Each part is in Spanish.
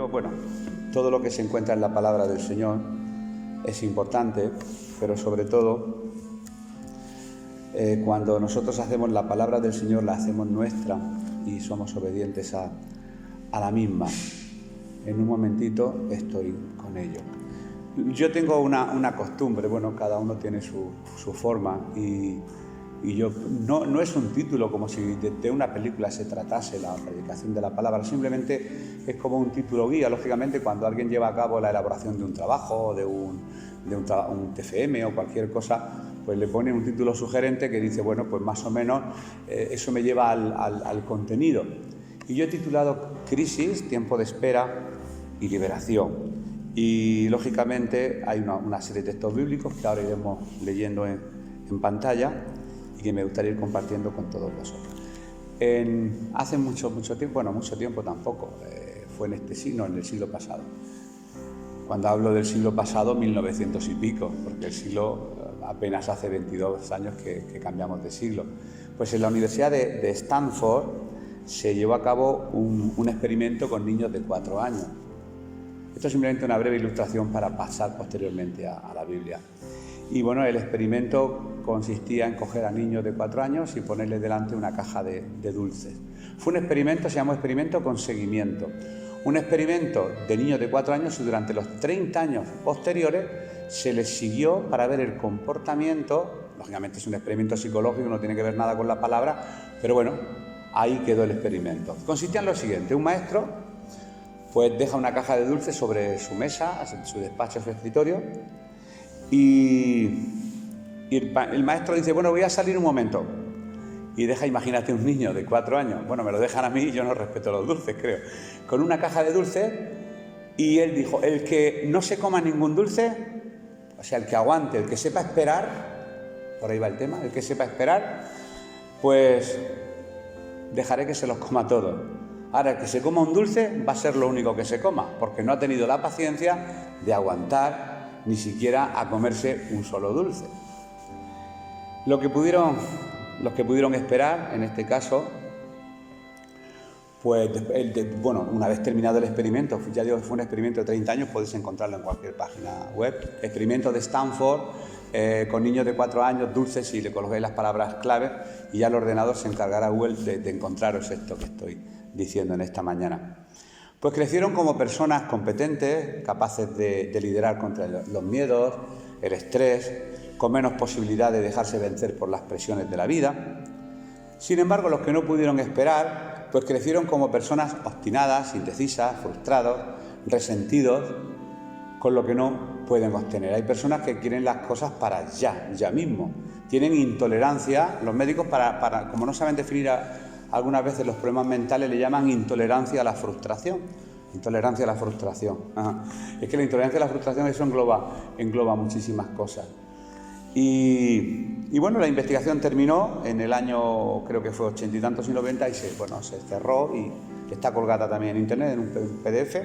Primero, bueno, todo lo que se encuentra en la palabra del Señor es importante, pero sobre todo, cuando nosotros hacemos la palabra del Señor, la hacemos nuestra y somos obedientes a la misma. En un momentito estoy con ello. Yo tengo una costumbre, bueno, cada uno tiene su forma y yo no es un título como si de una película se tratase la predicación de la palabra, simplemente es como un título guía. Lógicamente, cuando alguien lleva a cabo la elaboración de un trabajo, de un TFM o cualquier cosa, pues le pone un título sugerente que dice, bueno, pues más o menos eso me lleva al contenido. Y yo he titulado Crisis, tiempo de espera y liberación. Y lógicamente hay una serie de textos bíblicos que ahora iremos leyendo en pantalla y que me gustaría ir compartiendo con todos vosotros. Hace mucho tiempo, bueno, mucho tiempo tampoco, fue en en el siglo pasado. Cuando hablo del siglo pasado, 1900 y pico, porque el siglo apenas hace 22 años que cambiamos de siglo. Pues en la Universidad de Stanford se llevó a cabo un experimento con niños de 4 años. Esto es simplemente una breve ilustración para pasar posteriormente a la Biblia. Y bueno, el experimento consistía en coger a niños de 4 años y ponerles delante una caja de dulces. Fue un experimento, se llamó experimento con seguimiento. Un experimento de niños de 4 años y durante los 30 años posteriores se les siguió para ver el comportamiento. Lógicamente es un experimento psicológico, no tiene que ver nada con la palabra, pero bueno, ahí quedó el experimento. Consistía en lo siguiente: un maestro pues deja una caja de dulces sobre su mesa, su despacho, su escritorio, y el maestro dice, bueno, voy a salir un momento. Y deja, imagínate, un niño de 4 años, bueno, me lo dejan a mí y yo no respeto los dulces, creo, con una caja de dulces, y él dijo, el que no se coma ningún dulce, o sea, el que aguante, el que sepa esperar, por ahí va el tema, el que sepa esperar, pues dejaré que se los coma todos. Ahora, el que se coma un dulce va a ser lo único que se coma, porque no ha tenido la paciencia de aguantar ni siquiera a comerse un solo dulce. Los que pudieron esperar, en este caso, pues bueno, una vez terminado el experimento, ya digo que fue un experimento de 30 años, podéis encontrarlo en cualquier página web, experimento de Stanford, con niños de 4 años, dulces, y le colocáis las palabras clave y ya el ordenador se encargará Google de encontraros esto que estoy diciendo en esta mañana. Pues crecieron como personas competentes, capaces de liderar contra los miedos, el estrés, con menos posibilidad de dejarse vencer por las presiones de la vida. Sin embargo, los que no pudieron esperar, pues crecieron como personas obstinadas, indecisas, frustrados, resentidos, con lo que no pueden obtener. Hay personas que quieren las cosas para ya mismo. Tienen intolerancia, los médicos como no saben definir algunas veces los problemas mentales, le llaman intolerancia a la frustración. Intolerancia a la frustración. Ajá. Es que la intolerancia a la frustración, eso engloba muchísimas cosas. Y bueno, la investigación terminó en el año, creo que fue 80 y tantos y 90, y se cerró y está colgada también en internet en un PDF.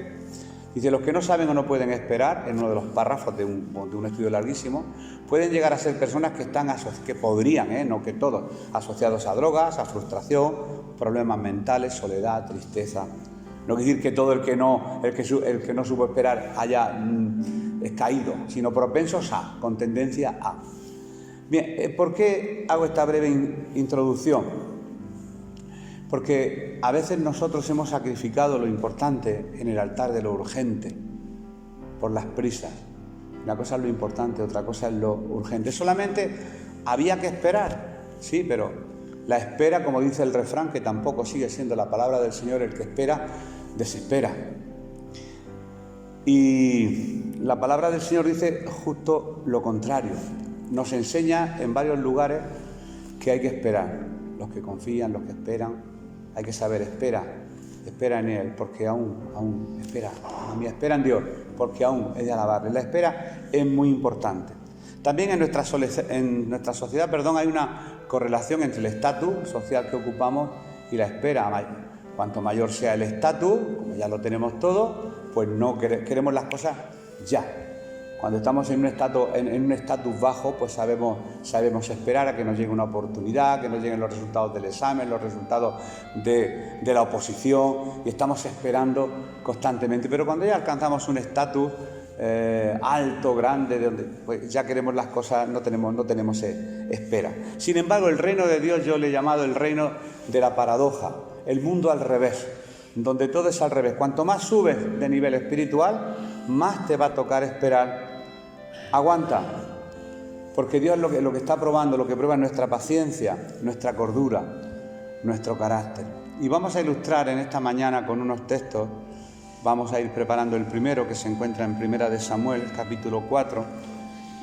Dice, los que no saben o no pueden esperar, en uno de los párrafos de un estudio larguísimo, pueden llegar a ser personas que podrían, no que todos, asociados a drogas, a frustración, problemas mentales, soledad, tristeza. No quiere decir que todo el que no supo esperar haya caído, sino propensos con tendencia a. Bien, ¿por qué hago esta breve introducción? Porque a veces nosotros hemos sacrificado lo importante en el altar de lo urgente por las prisas. Una cosa es lo importante, otra cosa es lo urgente. Solamente había que esperar, sí, pero la espera, como dice el refrán, que tampoco sigue siendo la palabra del Señor, el que espera, desespera. Y la palabra del Señor dice justo lo contrario. Nos enseña en varios lugares que hay que esperar. Los que confían, los que esperan, hay que saber, espera en Él, porque aún espera. A mí espera en Dios, porque aún he de alabarle. La espera es muy importante. También en nuestra sociedad, hay una correlación entre el estatus social que ocupamos y la espera. Cuanto mayor sea el estatus, como ya lo tenemos todo, pues no queremos las cosas ya. Cuando estamos en un estatus bajo, pues sabemos esperar a que nos llegue una oportunidad, que nos lleguen los resultados del examen, los resultados de la oposición, y estamos esperando constantemente. Pero cuando ya alcanzamos un estatus alto, grande, donde pues ya queremos las cosas, no tenemos espera. Sin embargo, el reino de Dios yo le he llamado el reino de la paradoja, el mundo al revés, donde todo es al revés. Cuanto más subes de nivel espiritual, más te va a tocar esperar. Aguanta, porque Dios lo que está probando, lo que prueba es nuestra paciencia, nuestra cordura, nuestro carácter. Y vamos a ilustrar en esta mañana con unos textos. Vamos a ir preparando el primero, que se encuentra en Primera de Samuel, capítulo 4,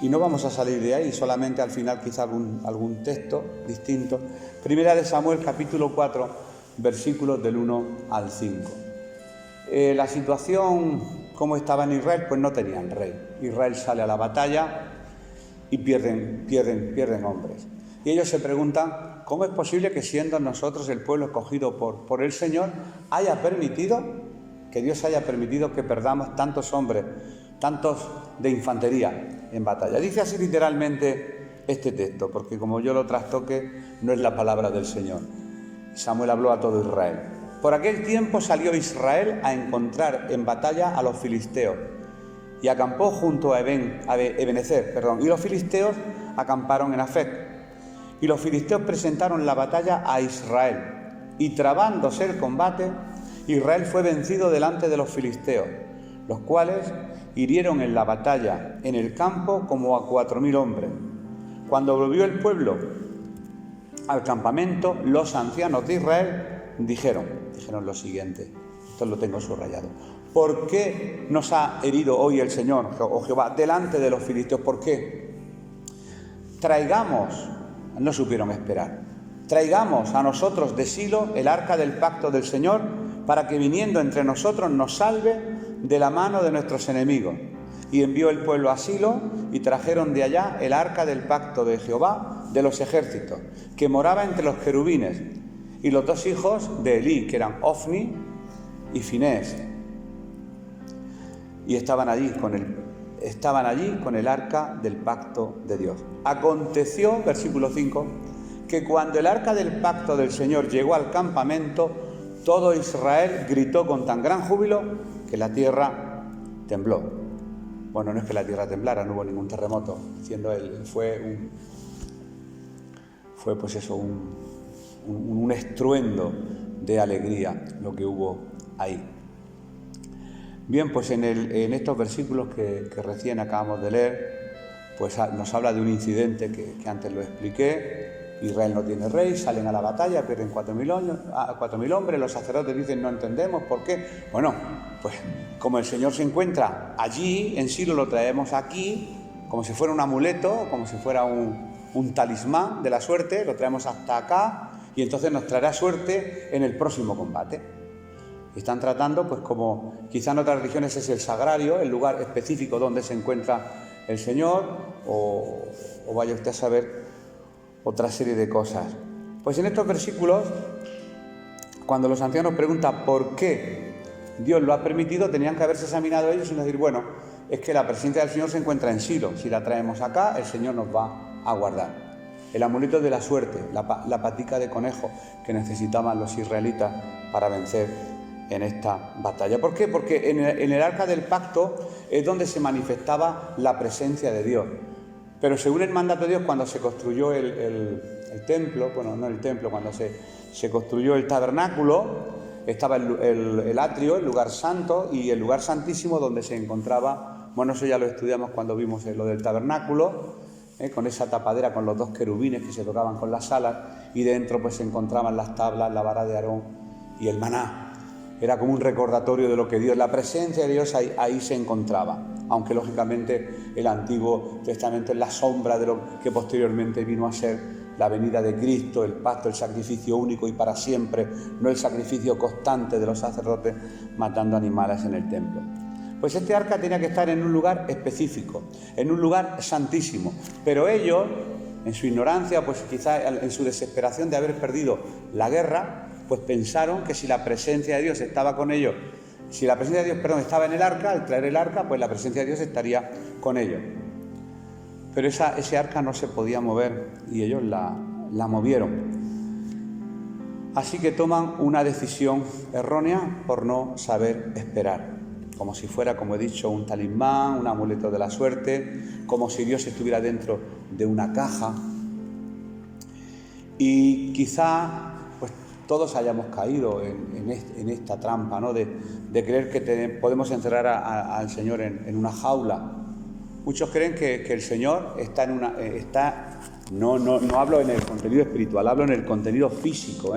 y no vamos a salir de ahí, solamente al final quizá algún texto distinto. Primera de Samuel, capítulo 4, versículos del 1 al 5. La situación, como estaba en Israel, pues no tenían rey. Israel sale a la batalla y pierden hombres. Y ellos se preguntan, ¿cómo es posible que siendo nosotros el pueblo escogido por el Señor, que Dios haya permitido que perdamos tantos hombres, tantos de infantería en batalla? Dice así literalmente este texto, porque como yo lo trastoque, no es la palabra del Señor. Samuel habló a todo Israel. Por aquel tiempo salió Israel a encontrar en batalla a los filisteos y acampó junto a Ebenezer, y los filisteos acamparon en Afec. Y los filisteos presentaron la batalla a Israel, y trabándose el combate, Israel fue vencido delante de los filisteos, los cuales hirieron en la batalla en el campo como a 4.000 hombres. Cuando volvió el pueblo al campamento, los ancianos de Israel dijeron lo siguiente, esto lo tengo subrayado: ¿por qué nos ha herido hoy el Señor, o Jehová, delante de los filisteos? ¿Por qué? No supieron esperar, traigamos a nosotros de Silo el arca del pacto del Señor, para que viniendo entre nosotros nos salve de la mano de nuestros enemigos. Y envió el pueblo a Silo, y trajeron de allá el arca del pacto de Jehová de los ejércitos, que moraba entre los querubines, y los dos hijos de Elí, que eran Ofni y Finés, y estaban allí con el arca del pacto de Dios. Aconteció, versículo 5, que cuando el arca del pacto del Señor llegó al campamento, todo Israel gritó con tan gran júbilo que la tierra tembló. Bueno, no es que la tierra temblara, no hubo ningún terremoto, fue pues eso, un estruendo de alegría lo que hubo ahí. Bien, pues en estos versículos que recién acabamos de leer, pues nos habla de un incidente que antes lo expliqué. Israel no tiene rey, salen a la batalla, pierden 4.000 hombres, los sacerdotes dicen no entendemos por qué. Bueno, pues como el Señor se encuentra allí, en Silo, lo traemos aquí, como si fuera un amuleto, como si fuera un talismán de la suerte, lo traemos hasta acá, y entonces nos traerá suerte en el próximo combate. Están tratando, pues como quizá en otras religiones es el sagrario, el lugar específico donde se encuentra el Señor, o vaya usted a saber otra serie de cosas. Pues en estos versículos, cuando los ancianos preguntan por qué Dios lo ha permitido, tenían que haberse examinado ellos y decir, bueno, es que la presencia del Señor se encuentra en Silo, si la traemos acá, el Señor nos va a guardar. El amuleto de la suerte, la patica de conejo que necesitaban los israelitas para vencer en esta batalla. ¿Por qué? Porque en el arca del pacto es donde se manifestaba la presencia de Dios. Pero según el mandato de Dios, cuando se construyó el templo, bueno, no el templo, cuando se construyó el tabernáculo, estaba el atrio, el lugar santo, y el lugar santísimo donde se encontraba, bueno, eso ya lo estudiamos cuando vimos lo del tabernáculo, con esa tapadera con los dos querubines que se tocaban con las alas, y dentro pues se encontraban las tablas, la vara de Aarón y el maná. Era como un recordatorio de lo que Dios, la presencia de Dios ahí se encontraba, aunque lógicamente el Antiguo Testamento es la sombra de lo que posteriormente vino a ser la venida de Cristo, el pacto, el sacrificio único y para siempre, no el sacrificio constante de los sacerdotes matando animales en el templo. Pues este arca tenía que estar en un lugar específico, en un lugar santísimo, pero ellos, en su ignorancia, pues quizá en su desesperación de haber perdido la guerra, pues pensaron que si la presencia de Dios estaba con ellos Si la presencia de Dios, estaba en el arca, al traer el arca, pues la presencia de Dios estaría con ellos. Pero ese arca no se podía mover y ellos la movieron. Así que toman una decisión errónea por no saber esperar. Como si fuera, como he dicho, un talismán, un amuleto de la suerte, como si Dios estuviera dentro de una caja. Y quizá pues todos hayamos caído en esta trampa, ¿no? de creer que podemos encerrar al Señor en una jaula. Muchos creen que el Señor está en una... No hablo en el contenido espiritual, hablo en el contenido físico,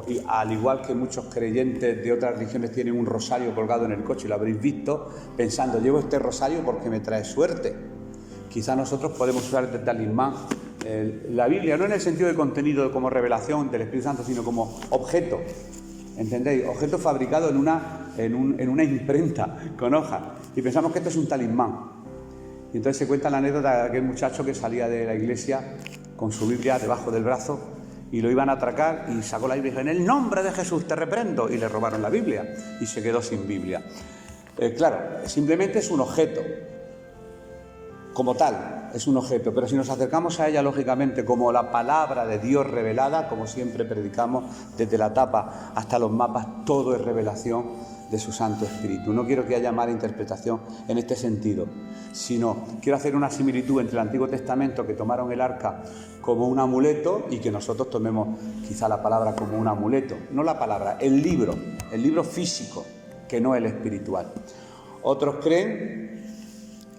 Y al igual que muchos creyentes de otras religiones tienen un rosario colgado en el coche, y lo habréis visto, pensando, llevo este rosario porque me trae suerte. Quizá nosotros podemos usar este talismán, la Biblia, no en el sentido de contenido como revelación del Espíritu Santo, sino como objeto, ¿entendéis? Objeto fabricado en una imprenta con hojas, y pensamos que esto es un talismán. Y entonces se cuenta la anécdota de aquel muchacho que salía de la iglesia con su Biblia debajo del brazo y lo iban a atracar y sacó la Biblia y dijo, en el nombre de Jesús te reprendo, y le robaron la Biblia y se quedó sin Biblia. Claro, simplemente es un objeto, como tal, es un objeto, pero si nos acercamos a ella lógicamente como la palabra de Dios revelada, como siempre predicamos, desde la tapa hasta los mapas, todo es revelación de su Santo Espíritu. No quiero que haya mala interpretación en este sentido, sino quiero hacer una similitud entre el Antiguo Testamento, que tomaron el arca como un amuleto, y que nosotros tomemos quizá la palabra como un amuleto. No la palabra, el libro físico, que no el espiritual. Otros creen,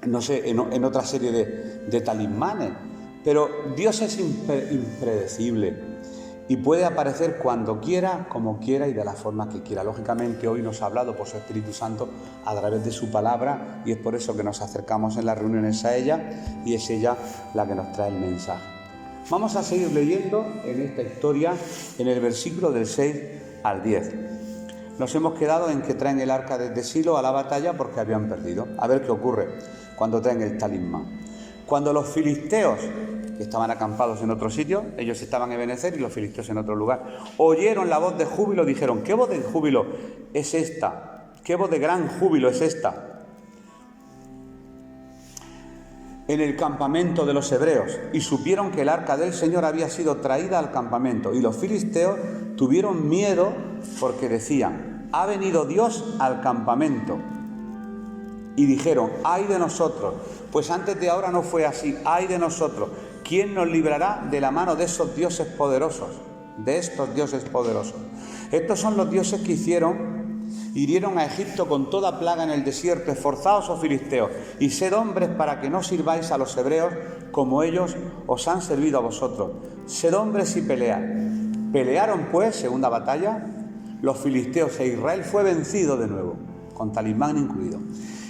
no sé, en otra serie de talismanes, pero Dios es impredecible y puede aparecer cuando quiera, como quiera y de la forma que quiera. Lógicamente hoy nos ha hablado por su Espíritu Santo a través de su palabra, y es por eso que nos acercamos en las reuniones a ella, y es ella la que nos trae el mensaje. Vamos a seguir leyendo en esta historia en el versículo del 6 al 10. Nos hemos quedado en que traen el arca desde Silo a la batalla porque habían perdido. A ver qué ocurre cuando traen el talismán. Cuando los filisteos, que estaban acampados en otro sitio, ellos estaban en Ebenezer y los filisteos en otro lugar, oyeron la voz de júbilo, dijeron, ¿qué voz de júbilo es esta? ¿Qué voz de gran júbilo es esta? En el campamento de los hebreos, y supieron que el arca del Señor había sido traída al campamento, y los filisteos tuvieron miedo porque decían, ha venido Dios al campamento. Y dijeron, ay de nosotros, pues antes de ahora no fue así, ay de nosotros, ¿quién nos librará de la mano de esos dioses poderosos? De estos dioses poderosos. Estos son los dioses que hirieron a Egipto con toda plaga en el desierto. Esforzaos, oh filisteos, y sed hombres para que no sirváis a los hebreos como ellos os han servido a vosotros. Sed hombres y pelead. Pelearon pues, segunda batalla, los filisteos, e Israel fue vencido de nuevo, con talismán incluido.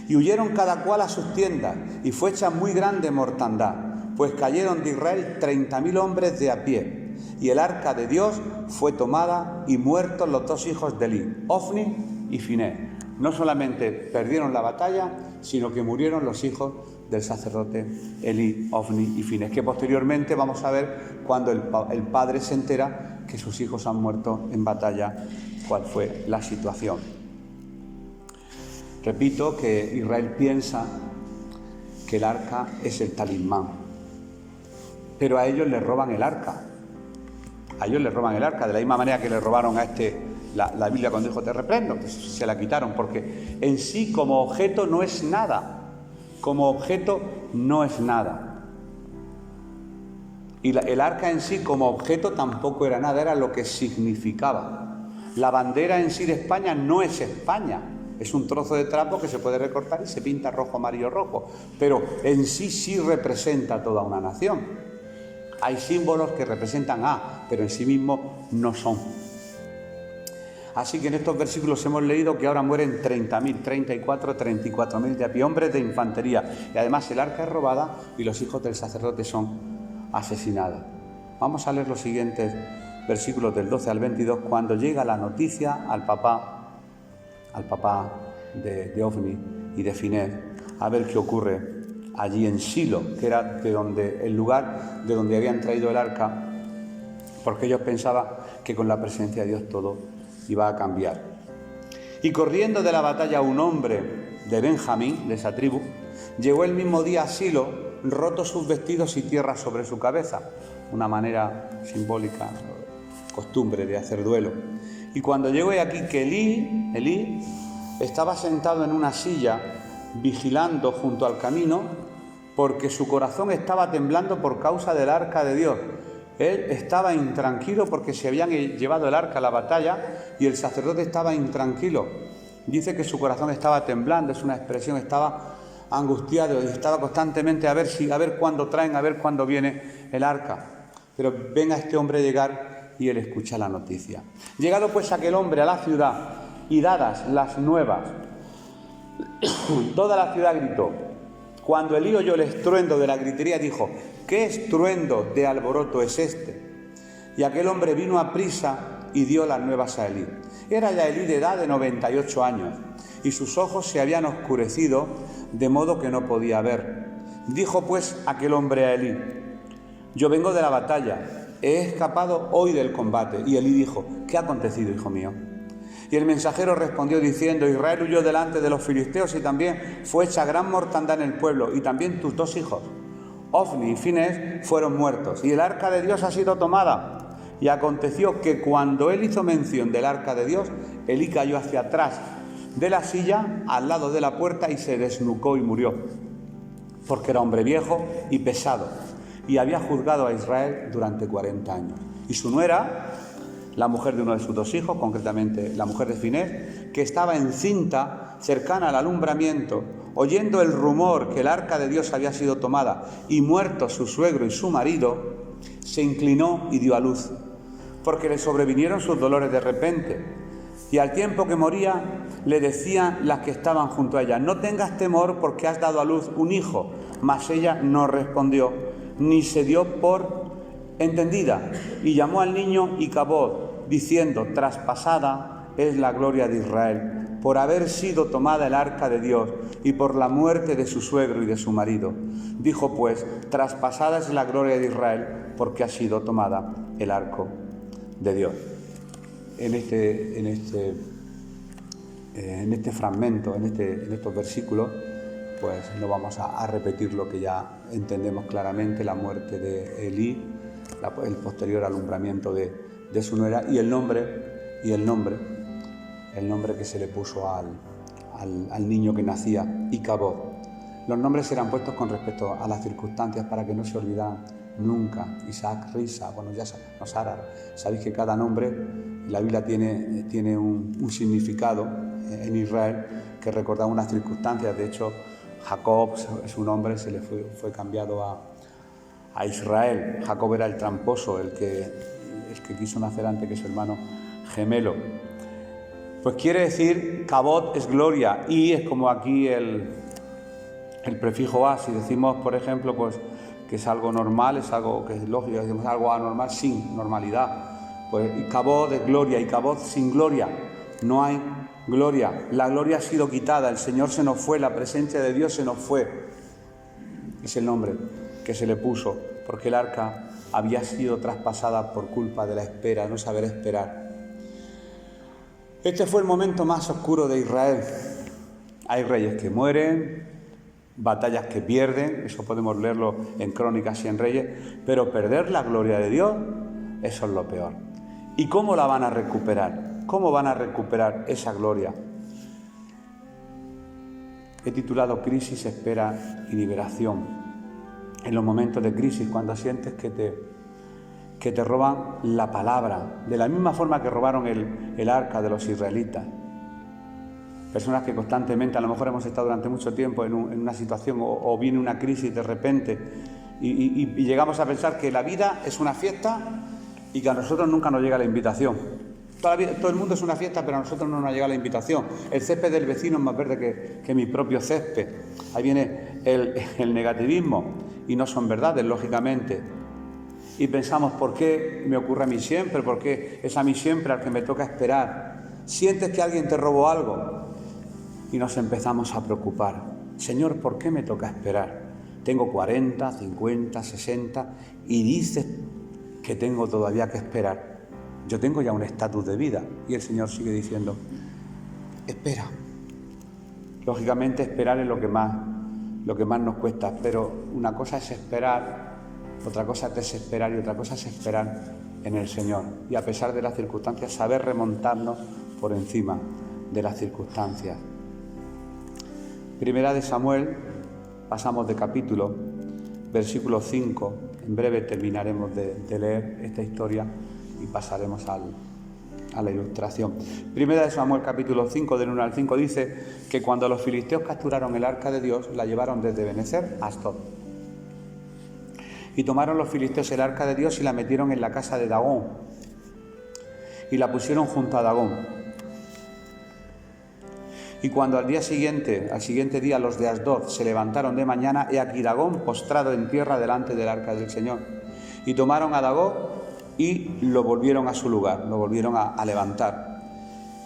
Y huyeron cada cual a sus tiendas, y fue hecha muy grande mortandad, pues cayeron de Israel 30.000 hombres de a pie. Y el arca de Dios fue tomada, y muertos los dos hijos de Elí, Ofni y Finés. No solamente perdieron la batalla, sino que murieron los hijos del sacerdote Elí, Ofni y Finés, que posteriormente vamos a ver cuando el padre se entera que sus hijos han muerto en batalla, cuál fue la situación. Repito que Israel piensa que el arca es el talismán, pero a ellos les roban el arca. A ellos les roban el arca, de la misma manera que le robaron a la Biblia cuando dijo te reprendo, pues se la quitaron, porque en sí como objeto no es nada. Como objeto no es nada. Y el arca en sí como objeto tampoco era nada, era lo que significaba. La bandera en sí de España no es España. Es un trozo de trapo que se puede recortar y se pinta rojo, amarillo, rojo. Pero en sí representa toda una nación. Hay símbolos que representan pero en sí mismos no son. Así que en estos versículos hemos leído que ahora mueren 34.000 de a pie, hombres de infantería. Y además el arca es robada y los hijos del sacerdote son asesinados. Vamos a leer los siguientes versículos del 12 al 22, cuando llega la noticia al papá de Ofni y de Finés, a ver qué ocurre allí en Silo, que era el lugar de donde habían traído el arca, porque ellos pensaban que con la presencia de Dios todo iba a cambiar. Y corriendo de la batalla un hombre de Benjamín, de esa tribu, llegó el mismo día a Silo, rotos sus vestidos y tierra sobre su cabeza, una manera simbólica, costumbre de hacer duelo. Y cuando llegó aquí que Elí estaba sentado en una silla vigilando junto al camino, porque su corazón estaba temblando por causa del arca de Dios. Él estaba intranquilo porque se habían llevado el arca a la batalla y el sacerdote estaba intranquilo. Dice que su corazón estaba temblando, es una expresión, estaba angustiado y estaba constantemente a ver cuándo traen, a ver cuándo viene el arca. Pero ven a este hombre llegar y él escucha la noticia. Llegado pues aquel hombre a la ciudad y dadas las nuevas, toda la ciudad gritó. Cuando Elí oyó el estruendo de la gritería, dijo: ¿qué estruendo de alboroto es este? Y aquel hombre vino a prisa y dio las nuevas a Elí. Era ya Elí de edad de 98 años, y sus ojos se habían oscurecido, de modo que no podía ver. Dijo pues aquel hombre a Elí: yo vengo de la batalla, he escapado hoy del combate. Y Elí dijo: ¿qué ha acontecido, hijo mío? Y el mensajero respondió diciendo: Israel huyó delante de los filisteos y también fue hecha gran mortandad en el pueblo, y también tus dos hijos, Ofni y Finés, fueron muertos, y el arca de Dios ha sido tomada. Y aconteció que cuando él hizo mención del arca de Dios, Elí cayó hacia atrás de la silla, al lado de la puerta, y se desnucó y murió, porque era hombre viejo y pesado, y había juzgado a Israel durante 40 años. Y su nuera, la mujer de uno de sus dos hijos, concretamente la mujer de Finés, que estaba encinta cercana al alumbramiento, oyendo el rumor que el arca de Dios había sido tomada y muertos su suegro y su marido, se inclinó y dio a luz, porque le sobrevinieron sus dolores de repente. Y al tiempo que moría, le decían las que estaban junto a ella: no tengas temor, porque has dado a luz un hijo. Mas ella no respondió, ni se dio por entendida, y llamó al niño Icabod, diciendo: traspasada es la gloria de Israel, por haber sido tomada el arca de Dios, y por la muerte de su suegro y de su marido. Dijo pues: traspasada es la gloria de Israel, porque ha sido tomada el arca de Dios. En este fragmento, en estos versículos, pues no vamos a repetir lo que ya entendemos claramente: la muerte de Elí, el posterior alumbramiento de su nuera, y el nombre que se le puso al niño que nacía, Icabod. Los nombres eran puestos con respecto a las circunstancias para que no se olvidaran nunca. Isaac, Risa, bueno, ya no, Sara. Sabéis que cada nombre, la Biblia tiene un significado en Israel que recordaba unas circunstancias. De hecho, Jacob, su nombre se le fue cambiado a Israel. Jacob era el tramposo, el que quiso nacer antes que su hermano gemelo. Pues quiere decir, Cabot es gloria, y es como aquí el prefijo a. Si decimos, por ejemplo, pues que es algo normal, es algo que es lógico, decimos algo anormal sin normalidad. Pues Cabot es gloria, y Cabot sin gloria no hay gloria. La gloria ha sido quitada, el Señor se nos fue, la presencia de Dios se nos fue. Es el nombre que se le puso, porque el arca había sido traspasada por culpa de la espera, no saber esperar. Este fue el momento más oscuro de Israel. Hay reyes que mueren, batallas que pierden, eso podemos leerlo en Crónicas y en Reyes, pero perder la gloria de Dios, eso es lo peor. ¿Y cómo la van a recuperar? ¿Cómo van a recuperar esa gloria? He titulado Crisis, Espera y Liberación. En los momentos de crisis, cuando sientes que te roban la palabra, de la misma forma que robaron el arca de los israelitas. Personas que constantemente, a lo mejor hemos estado durante mucho tiempo en una situación o viene una crisis de repente y llegamos a pensar que la vida es una fiesta y que a nosotros nunca nos llega la invitación. Todo el mundo es una fiesta, pero a nosotros no nos llega la invitación. El césped del vecino es más verde que mi propio césped. Ahí viene el negativismo, y no son verdades, lógicamente. Y pensamos: ¿por qué me ocurre a mí siempre? ¿Por qué es a mí siempre al que me toca esperar? Sientes que alguien te robó algo y nos empezamos a preocupar. Señor, ¿por qué me toca esperar? Tengo 40, 50, 60 y dices que tengo todavía que esperar. Yo tengo ya un estatus de vida. Y el Señor sigue diciendo: espera. Lógicamente esperar es lo que más nos cuesta, pero una cosa es esperar, otra cosa es desesperar y otra cosa es esperar en el Señor. Y a pesar de las circunstancias, saber remontarnos por encima de las circunstancias. Primera de Samuel, pasamos de capítulo, versículo 5. En breve terminaremos de leer esta historia y pasaremos a la ilustración. Primera de Samuel, capítulo 5, del 1 al 5, dice que cuando los filisteos capturaron el arca de Dios, la llevaron desde Benecer a Asdod. Y tomaron los filisteos el arca de Dios y la metieron en la casa de Dagón. Y la pusieron junto a Dagón. Y cuando al siguiente día los de Asdod se levantaron de mañana, he aquí Dagón postrado en tierra delante del arca del Señor. Y tomaron a Dagón y lo volvieron a su lugar, lo volvieron a levantar.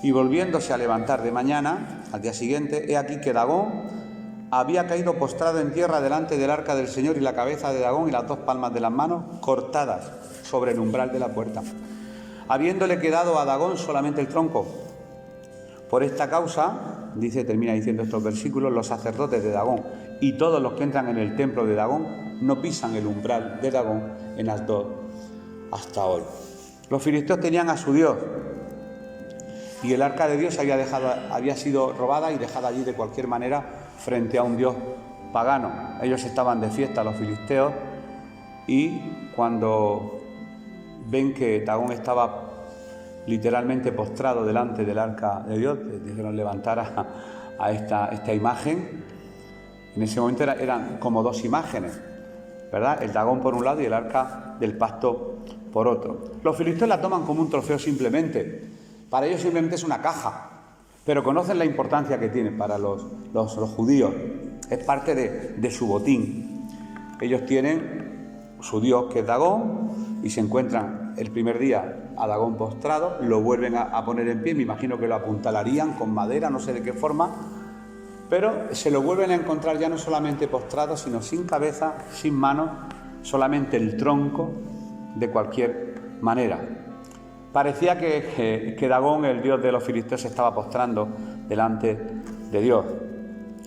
Y volviéndose a levantar de mañana, al día siguiente, he aquí que Dagón había caído postrado en tierra delante del arca del Señor y la cabeza de Dagón y las dos palmas de las manos cortadas sobre el umbral de la puerta, habiéndole quedado a Dagón solamente el tronco. Por esta causa, termina diciendo estos versículos, los sacerdotes de Dagón y todos los que entran en el templo de Dagón no pisan el umbral de Dagón en Asdod hasta hoy. Los filisteos tenían a su Dios y el arca de Dios había sido robada y dejada allí de cualquier manera frente a un Dios pagano. Ellos estaban de fiesta, los filisteos, y cuando ven que Dagón estaba literalmente postrado delante del arca de Dios, dijeron levantar a esta imagen. En ese momento eran como dos imágenes, ¿verdad? El Dagón por un lado y el arca del pacto por otro. Los filisteos la toman como un trofeo simplemente. Para ellos simplemente es una caja, pero conocen la importancia que tiene para los judíos. Es parte de su botín. Ellos tienen su Dios, que es Dagón, y se encuentran el primer día a Dagón postrado, lo vuelven a poner en pie, me imagino que lo apuntalarían con madera, no sé de qué forma, pero se lo vuelven a encontrar ya no solamente postrado, sino sin cabeza, sin manos, solamente el tronco, de cualquier manera. Parecía que Dagón, el dios de los filisteos, se estaba postrando delante de Dios.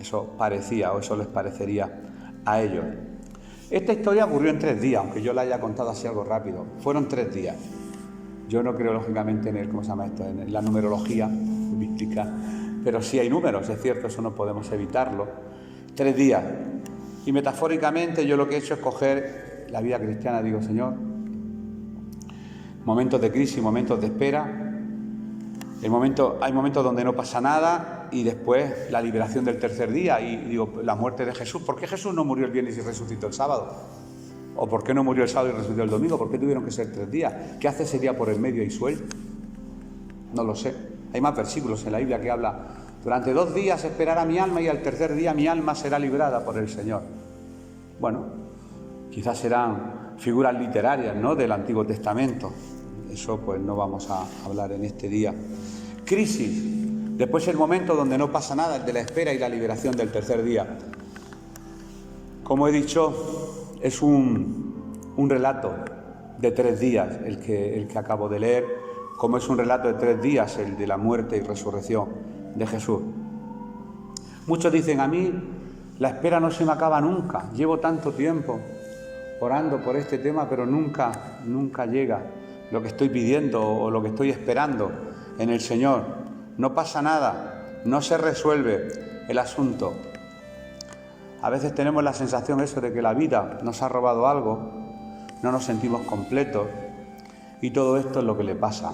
Eso parecía, o eso les parecería a ellos. Esta historia ocurrió en 3 días, aunque yo la haya contado así algo rápido. Fueron 3 días. Yo no creo, lógicamente, en la numerología bíblica, pero sí hay números, es cierto, eso no podemos evitarlo. 3 días. Y metafóricamente yo lo que he hecho es coger la vida cristiana, digo, Señor, momentos de crisis, momentos de espera, hay momentos donde no pasa nada y después la liberación del tercer día y digo, la muerte de Jesús. ¿Por qué Jesús no murió el viernes y resucitó el sábado? ¿O por qué no murió el sábado y resucitó el domingo? ¿Por qué tuvieron que ser 3 días? ¿Qué hace ese día por el medio y suelto? No lo sé. Hay más versículos en la Biblia que habla: durante 2 días esperará mi alma y al tercer día mi alma será librada por el Señor. Bueno, quizás serán figuras literarias, ¿no?, del Antiguo Testamento. Eso pues no vamos a hablar en este día. Crisis. Después el momento donde no pasa nada, el de la espera y la liberación del tercer día. Como he dicho, es un relato de 3 días el que acabo de leer, como es un relato de 3 días el de la muerte y resurrección de Jesús. Muchos dicen: a mí la espera no se me acaba nunca, llevo tanto tiempo orando por este tema, pero nunca llega lo que estoy pidiendo o lo que estoy esperando en el Señor. No pasa nada, no se resuelve el asunto. A veces tenemos la sensación eso de que la vida nos ha robado algo, no nos sentimos completos, y todo esto es lo que le pasa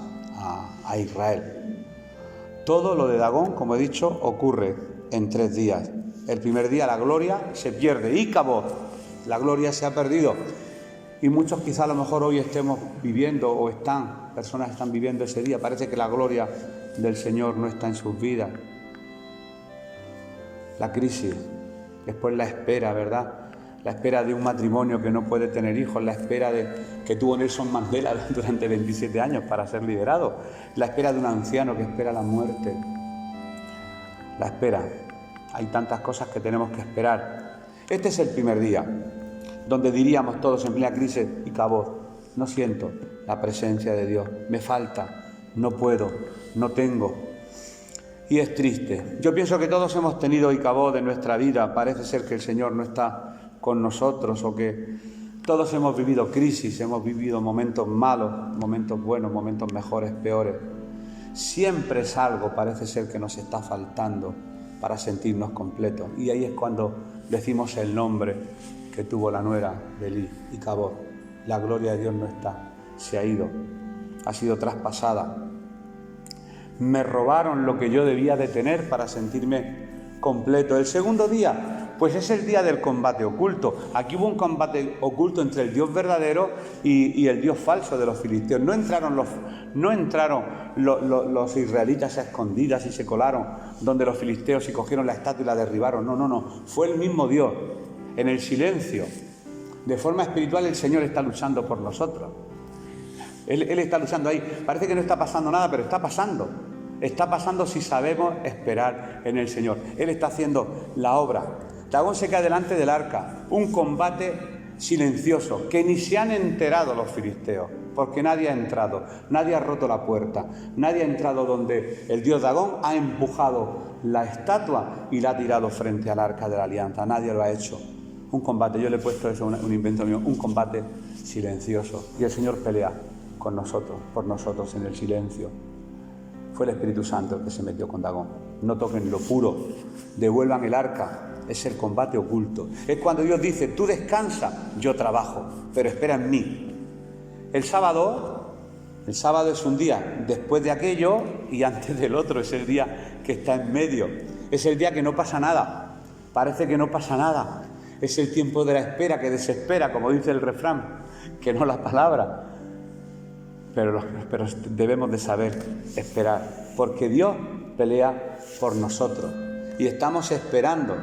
a Israel. Todo lo de Dagón, como he dicho, ocurre en 3 días. El primer día la gloria se pierde, Ícabod, la gloria se ha perdido. Y muchos quizá a lo mejor hoy estemos viviendo personas están viviendo ese día. Parece que la gloria del Señor no está en sus vidas. La crisis, después la espera, ¿verdad? La espera de un matrimonio que no puede tener hijos, la espera que tuvo Nelson Mandela durante 27 años para ser liberado, la espera de un anciano que espera la muerte. La espera. Hay tantas cosas que tenemos que esperar. Este es el primer día, donde diríamos todos en plena crisis: Ícabod, no siento la presencia de Dios, me falta, no puedo, no tengo. Y es triste. Yo pienso que todos hemos tenido Icabod en nuestra vida. Parece ser que el Señor no está con nosotros, o que todos hemos vivido crisis, hemos vivido momentos malos, momentos buenos, momentos mejores, peores. Siempre es algo, parece ser, que nos está faltando para sentirnos completos. Y ahí es cuando decimos el nombre que tuvo la nuera de Elí, Icabod. La gloria de Dios no está, se ha ido, ha sido traspasada. Me robaron lo que yo debía de tener para sentirme completo. El segundo día, pues es el día del combate oculto. Aquí hubo un combate oculto entre el Dios verdadero y el Dios falso de los filisteos. No entraron los israelitas a escondidas y se colaron donde los filisteos y cogieron la estatua y la derribaron. No. Fue el mismo Dios, en el silencio. De forma espiritual el Señor está luchando por nosotros. Él está luchando ahí. Parece que no está pasando nada, pero está pasando. Está pasando si sabemos esperar en el Señor. Él está haciendo la obra. Dagón se cae delante del arca. Un combate silencioso, que ni se han enterado los filisteos, porque nadie ha entrado, nadie ha roto la puerta, nadie ha entrado donde el dios Dagón ha empujado la estatua y la ha tirado frente al arca de la alianza. Nadie lo ha hecho. Un combate, yo le he puesto eso, un invento mío, un combate silencioso. Y el Señor pelea con nosotros, por nosotros en el silencio. Fue el Espíritu Santo el que se metió con Dagón. No toquen lo puro, devuelvan el arca. Es el combate oculto. Es cuando Dios dice, tú descansa, yo trabajo, pero espera en mí. El sábado es un día después de aquello y antes del otro. Es el día que está en medio. Es el día que no pasa nada. Parece que no pasa nada. Es el tiempo de la espera, que desespera, como dice el refrán, que no la palabra. Pero debemos de saber esperar, porque Dios pelea por nosotros y estamos esperando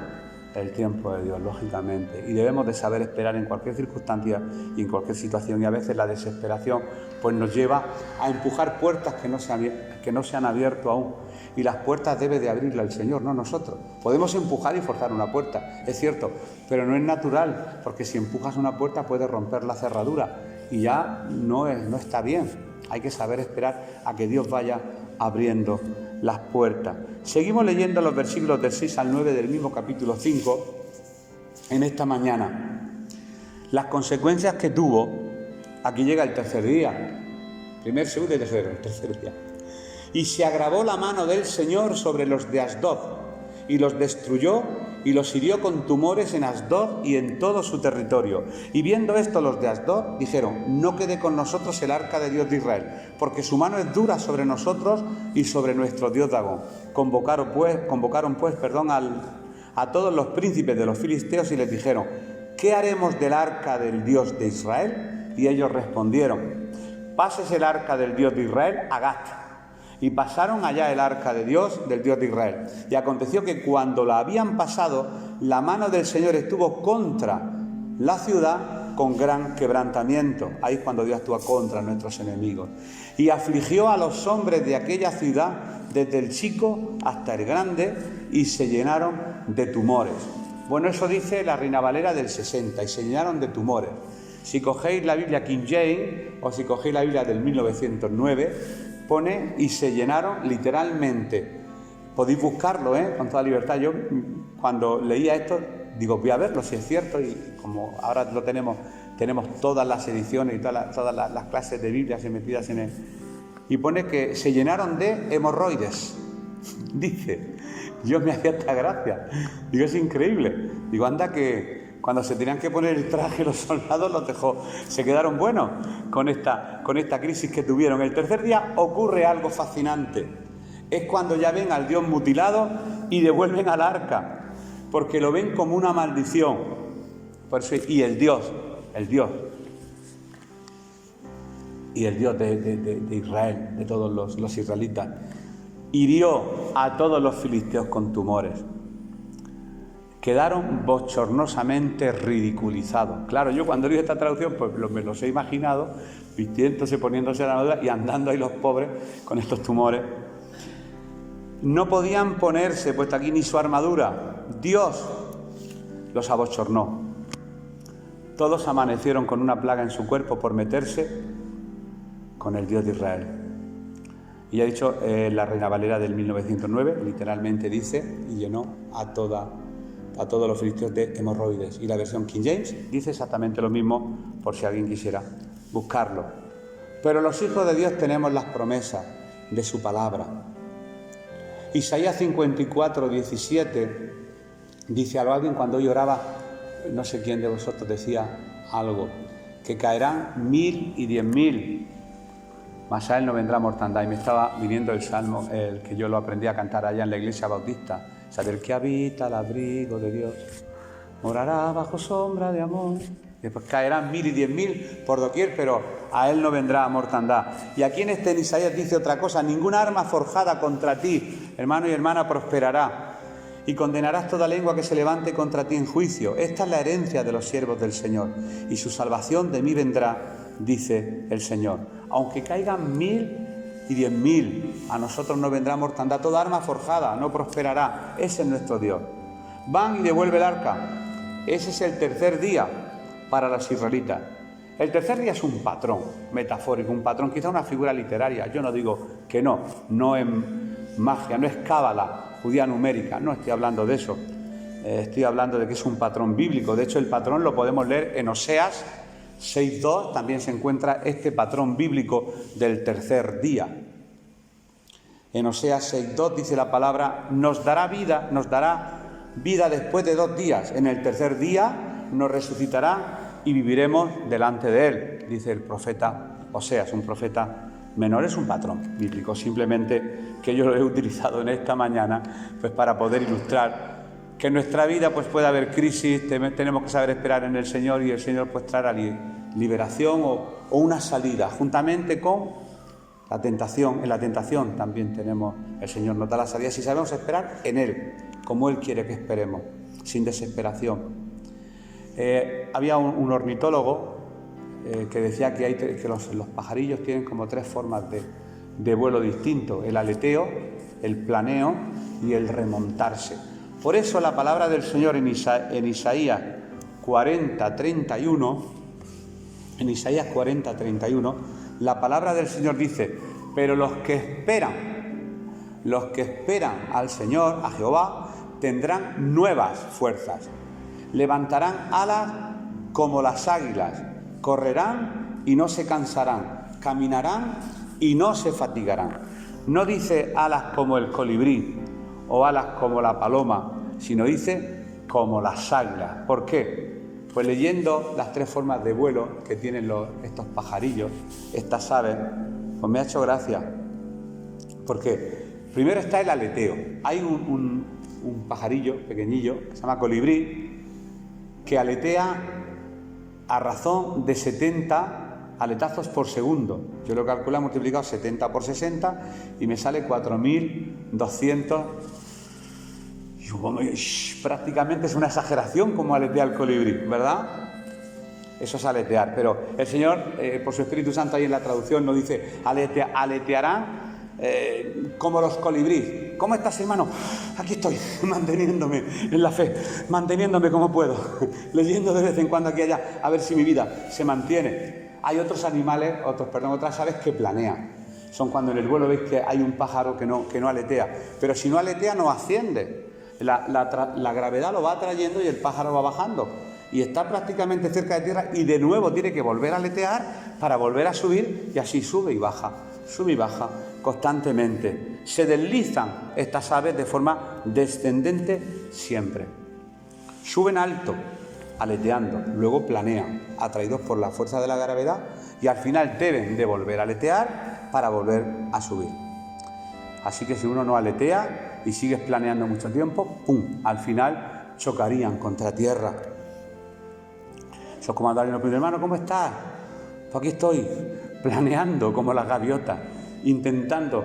el tiempo de Dios, lógicamente, y debemos de saber esperar en cualquier circunstancia y en cualquier situación. Y a veces la desesperación pues nos lleva a empujar puertas que no se han abierto aún, y las puertas debe de abrirlas el Señor, no nosotros. Podemos empujar y forzar una puerta, es cierto, pero no es natural, porque si empujas una puerta puedes romper la cerradura y ya no está bien. Hay que saber esperar a que Dios vaya abriendo las puertas. Seguimos leyendo los versículos del 6 al 9 del mismo capítulo 5 en esta mañana. Las consecuencias que tuvo, aquí llega el tercer día, primer, segundo y tercero, el tercer día. Y se agravó la mano del Señor sobre los de Asdod, y los destruyó y los hirió con tumores en Asdod y en todo su territorio. Y viendo esto los de Asdod dijeron, no quede con nosotros el arca de Dios de Israel, porque su mano es dura sobre nosotros y sobre nuestro Dios Dagón. Convocaron pues, a todos los príncipes de los filisteos y les dijeron, ¿qué haremos del arca del Dios de Israel? Y ellos respondieron, pases el arca del Dios de Israel a Gat. Y pasaron allá el arca de Dios, del Dios de Israel. Y aconteció que cuando la habían pasado, la mano del Señor estuvo contra la ciudad con gran quebrantamiento. Ahí es cuando Dios actúa contra nuestros enemigos. Y afligió a los hombres de aquella ciudad, desde el chico hasta el grande, y se llenaron de tumores. Bueno, eso dice la Reina Valera del 60, y se llenaron de tumores. Si cogéis la Biblia King James, o si cogéis la Biblia del 1909, pone y se llenaron literalmente. Podéis buscarlo, con toda libertad. Yo cuando leía esto, digo, voy a verlo si es cierto, y como ahora lo tenemos todas las ediciones y todas las clases de Biblia metidas en él. Y pone que se llenaron de hemorroides. Dice, yo me hacía esta gracia. Digo, es increíble. Digo, anda que cuando se tenían que poner el traje los soldados los dejó, se quedaron buenos con esta crisis que tuvieron. El tercer día ocurre algo fascinante. Es cuando ya ven al Dios mutilado y devuelven al arca, porque lo ven como una maldición. Por eso, y el Dios de Israel, de todos los israelitas, hirió a todos los filisteos con tumores. Quedaron bochornosamente ridiculizados. Claro, yo cuando leí esta traducción, pues me los he imaginado, vistiéndose, poniéndose la armadura y andando ahí los pobres con estos tumores. No podían ponerse, puesto aquí, ni su armadura. Dios los abochornó. Todos amanecieron con una plaga en su cuerpo por meterse con el Dios de Israel. Y ha dicho la Reina Valera del 1909, literalmente dice, y llenó a todos los filisteos de hemorroides. Y la versión King James dice exactamente lo mismo, por si alguien quisiera buscarlo. Pero los hijos de Dios tenemos las promesas de su palabra. Isaías 54, 17 dice algo, alguien cuando hoy oraba, no sé quién de vosotros decía algo, que caerán 1000 y 10.000, mas a él no vendrá mortandad. Y me estaba viniendo el salmo, el que yo lo aprendí a cantar allá en la iglesia bautista, o sea, del que habita al abrigo de Dios, morará bajo sombra de amor. Después caerán 1000 y 10.000 por doquier, pero a él no vendrá mortandad. Y aquí en Isaías dice otra cosa, ninguna arma forjada contra ti, hermano y hermana, prosperará. Y condenarás toda lengua que se levante contra ti en juicio. Esta es la herencia de los siervos del Señor, y su salvación de mí vendrá, dice el Señor. Aunque caigan 1000 y 10.000, a nosotros no vendrá mortandad. Toda arma forjada no prosperará. Ese es nuestro Dios. Van y devuelve el arca. Ese es el tercer día para los israelitas. El tercer día es un patrón metafórico, un patrón, quizá una figura literaria. Yo no digo que no es magia, no es cábala judía numérica, no estoy hablando de eso. Estoy hablando de que es un patrón bíblico. De hecho, el patrón lo podemos leer en Oseas 6.2, también se encuentra este patrón bíblico del tercer día. En Oseas 6.2 dice la palabra, nos dará vida después de 2 días. En el tercer día nos resucitará y viviremos delante de él, dice el profeta Oseas, un profeta menor. Es un patrón bíblico, simplemente que yo lo he utilizado en esta mañana pues para poder ilustrar que en nuestra vida pues puede haber crisis, tenemos que saber esperar en el Señor, y el Señor pues traerá liberación o una salida, juntamente con la tentación. En la tentación también el Señor nos da la salida si sabemos esperar en Él, como Él quiere que esperemos, sin desesperación. Había un ornitólogo que decía que los pajarillos tienen como 3 formas de vuelo distintos: el aleteo, el planeo y el remontarse. Por eso la palabra del Señor en Isaías 40:31, la palabra del Señor dice: pero los que esperan al Señor, a Jehová, tendrán nuevas fuerzas, levantarán alas como las águilas, correrán y no se cansarán, caminarán y no se fatigarán. No dice alas como el colibrí o alas como la paloma, sino dice como las águilas. ¿Por qué? Pues leyendo las 3 formas de vuelo que tienen estos pajarillos, estas aves, pues me ha hecho gracia. Porque primero está el aleteo. Hay un pajarillo pequeñillo que se llama colibrí, que aletea a razón de 70 aletazos por segundo. Yo lo calculo, he multiplicado 70 por 60 y me sale 4.200. Prácticamente es una exageración como aletea el colibrí, ¿verdad? Eso es aletear. Pero el Señor, por su Espíritu Santo, ahí en la traducción nos dice: aletearán como los colibríes. ¿Cómo estás, hermano? Aquí estoy, manteniéndome en la fe, manteniéndome como puedo, leyendo de vez en cuando aquí y allá, a ver si mi vida se mantiene. Hay otros animales, otras aves que planean. Son cuando en el vuelo veis que hay un pájaro que no aletea. Pero si no aletea, no asciende. La gravedad lo va atrayendo y el pájaro va bajando. Y está prácticamente cerca de tierra y de nuevo tiene que volver a aletear para volver a subir, y así sube y baja constantemente. Se deslizan estas aves de forma descendente siempre. Suben alto, aleteando, luego planean, atraídos por la fuerza de la gravedad, y al final deben de volver a aletear para volver a subir. Así que si uno no aletea y sigues planeando mucho tiempo, ¡pum!, al final chocarían contra tierra. Eso es como andar en el primer: hermano, ¿cómo estás? Pues aquí estoy, planeando como las gaviotas, intentando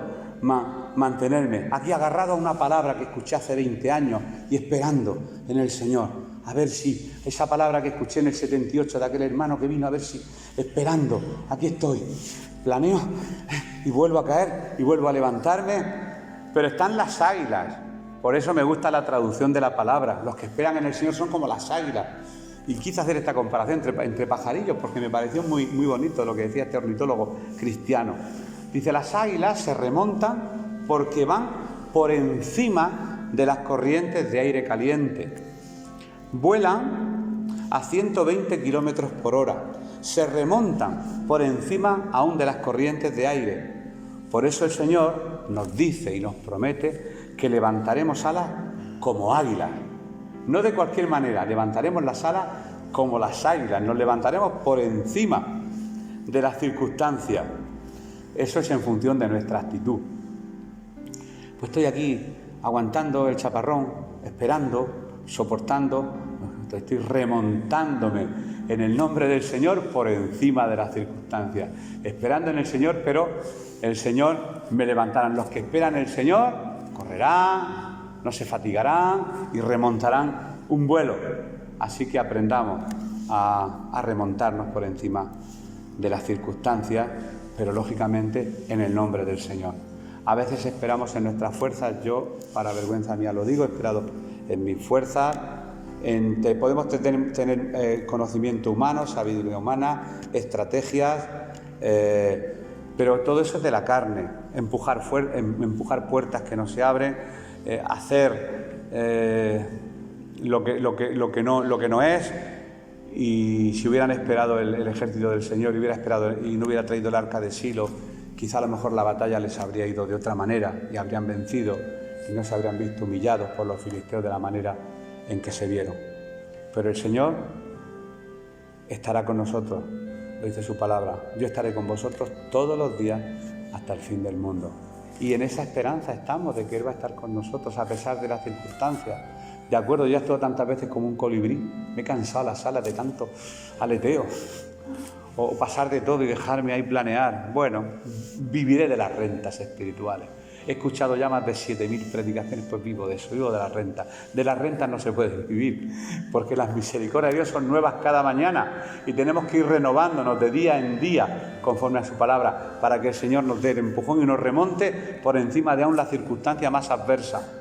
mantenerme aquí agarrado a una palabra que escuché hace 20 años y esperando en el Señor. A ver si esa palabra que escuché en el 78 de aquel hermano que vino, a ver si, esperando, aquí estoy, planeo y vuelvo a caer y vuelvo a levantarme. Pero están las águilas. Por eso me gusta la traducción de la palabra. Los que esperan en el Señor son como las águilas. Y quise hacer esta comparación entre pajarillos porque me pareció muy, muy bonito lo que decía este ornitólogo cristiano. Dice, las águilas se remontan porque van por encima de las corrientes de aire caliente. Vuelan a 120 kilómetros por hora. Se remontan por encima aún de las corrientes de aire. Por eso el Señor nos dice y nos promete que levantaremos alas como águilas. No de cualquier manera, levantaremos las alas como las águilas. Nos levantaremos por encima de las circunstancias. Eso es en función de nuestra actitud. Pues estoy aquí aguantando el chaparrón, esperando, soportando, estoy remontándome en el nombre del Señor por encima de las circunstancias, esperando en el Señor, pero el Señor me levantará. Los que esperan en el Señor correrán, no se fatigarán y remontarán un vuelo. Así que aprendamos a remontarnos por encima de las circunstancias, pero lógicamente en el nombre del Señor. A veces esperamos en nuestras fuerzas, yo para vergüenza mía lo digo, he esperado en mis fuerzas, podemos tener conocimiento humano, sabiduría humana, estrategias, pero todo eso es de la carne, empujar puertas que no se abren, hacer lo que no es. Y si hubieran esperado el ejército del Señor y no hubiera traído el arca de Silo, quizá a lo mejor la batalla les habría ido de otra manera y habrían vencido y no se habrían visto humillados por los filisteos de la manera en que se vieron. Pero el Señor estará con nosotros, lo dice su palabra. Yo estaré con vosotros todos los días hasta el fin del mundo. Y en esa esperanza estamos de que Él va a estar con nosotros a pesar de las circunstancias. De acuerdo, yo he estado tantas veces como un colibrí, me he cansado las alas de tanto aleteo, o pasar de todo y dejarme ahí planear. Bueno, viviré de las rentas espirituales. He escuchado ya más de 7.000 predicaciones, pues vivo de eso, vivo de las rentas. De las rentas no se puede vivir, porque las misericordias de Dios son nuevas cada mañana y tenemos que ir renovándonos de día en día conforme a su palabra, para que el Señor nos dé el empujón y nos remonte por encima de aún la circunstancia más adversa.